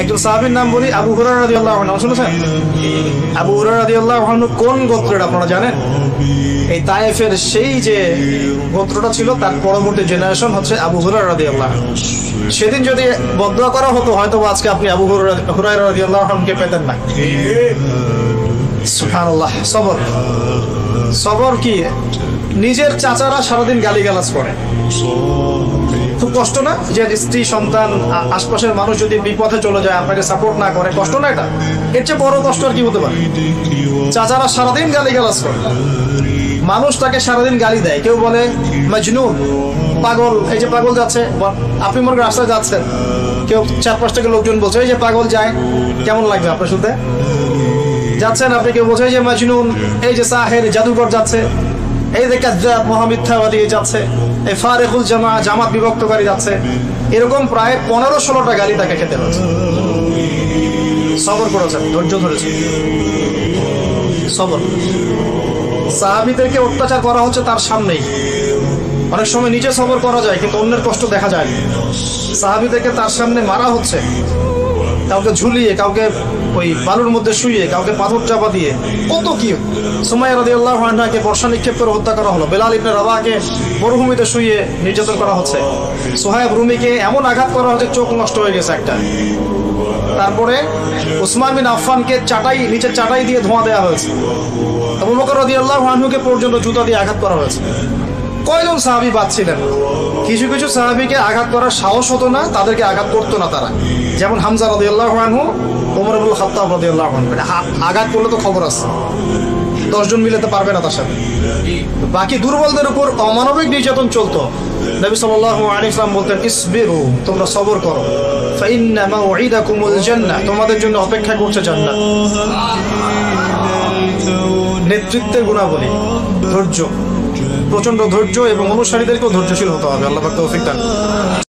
একজন সাহাবীর নাম বলি, আবু হুরায়রা রাদিয়াল্লাহু আনহু। শুনেছেন আবু হুরায়রা রাদিয়াল্লাহু আনহু কোন গোত্রের আপনারা জানেন? এই তায়েফের সেই যে গোত্রটা ছিল তার পরবর্তী জেনারেশন হচ্ছে আবু হুরায়রা রাদিয়াল্লাহু আনহু। সেদিন যদি বদদুয়া করা হতো হয়তো আজকে আপনি আবু হুরায়রা রাদিয়াল্লাহু আনহুকে পেতেন না। সুবহানাল্লাহ। সবর, সবর কি? নিজের চাচারা সারাদিন গালিগালাজ করে, খুব কষ্ট না? যে স্ত্রী সন্তান আশপাশের মানুষ যদি বিপথে চলে যায়, আপনাকে সাপোর্ট না করে, কষ্ট না এটা? এর চেয়ে বড় কষ্ট আর কি হতে পারে? চাচারা সারাদিন গালিগালাজ করে, মানুষ তাকে সারাদিন গালি দেয়, কেউ বলে মজনুন, পাগল, এই যে পাগল যাচ্ছে, আপনি মনে করেন রাস্তায় যাচ্ছেন, কেউ 4-5 থেকে লোকজন বলছে এই যে পাগল যায়, কেমন লাগবে আপনার শুনতে? যাচ্ছেন আপনি, কেউ বলছে এই যে মজনুন, এই যে সাহের, জাদুকর যাচ্ছে, এই যে কাজ্জাব, মহামিথ্যাবাদী যাচ্ছে, এই ফারিকুল জামাত বিভক্তকারী যাচ্ছে, এরকম প্রায় 15-16টা গালি তাকে খেতে হচ্ছে। সবর করেছেন, ধৈর্য ধরেছেন, সবর। সাহাবীদেরকে অত্যাচার করা হচ্ছে তার সামনেই। অনেক সময় নিজে সবর করা যায় কিন্তু অন্যের কষ্ট দেখা যায় না। সাহাবীদেরকে তার সামনে মারা হচ্ছে, কাউকে ঝুলিয়ে, কাউকে ওই বালুর মধ্যে শুইয়ে, কাউকে পাথর চাপা দিয়ে, কত কি। সুমাইয়া রাদিয়াল্লাহু আনহাকে বর্ষা নিক্ষেপ করে হত্যা করা হলো, বেলাল ইবনে রাবাহকে মরুভূমিতে শুইয়ে নির্যাতন করা হচ্ছে, সুহাইব রুমিকে এমন আঘাত করা হচ্ছে চোখ নষ্ট হয়ে গেছে একটা। তারপরে উসমান বিন আফফানকে নিচে চাটাই দিয়ে ধোঁয়া দেওয়া হয়েছে, আবু বকর রাদিয়াল্লাহু আনহুকে পর্যন্ত জুতা দিয়ে আঘাত করা হয়েছে। কয়জন সাহাবী বাঁচছিলেন? কিছু কিছু সাহাবীকে আঘাত করার সাহস হতো না, তাদেরকে আঘাত করতো না তারা, যেমন হামজা রাদিয়াল্লাহু আনহু, ওমর ইবনুল খাত্তাব রাদিয়াল্লাহু আনহু। আঘাত করলে তো খবর আছে, 10 জন মিলাতে পারবে না তার সাথে। বাকি দুর্বলদের উপর অমানবিক নির্যাতন চলতো। নবী সাল্লাল্লাহু আলাইহি ওয়াসাল্লাম বলতেন ইসবিরু, তোমরা সবর করো, ফাইন্না মাউইদাকুমুল জান্নাহ, তোমাদের জন্য অপেক্ষা করছে জান্নাত। নেতৃত্বের গুণাবলী ধৈর্য, প্রচন্ড ধৈর্য, এবং অনুসারীদেরকেও ধৈর্যশীল হতে হবে। আল্লাহ পাক তৌফিক দান।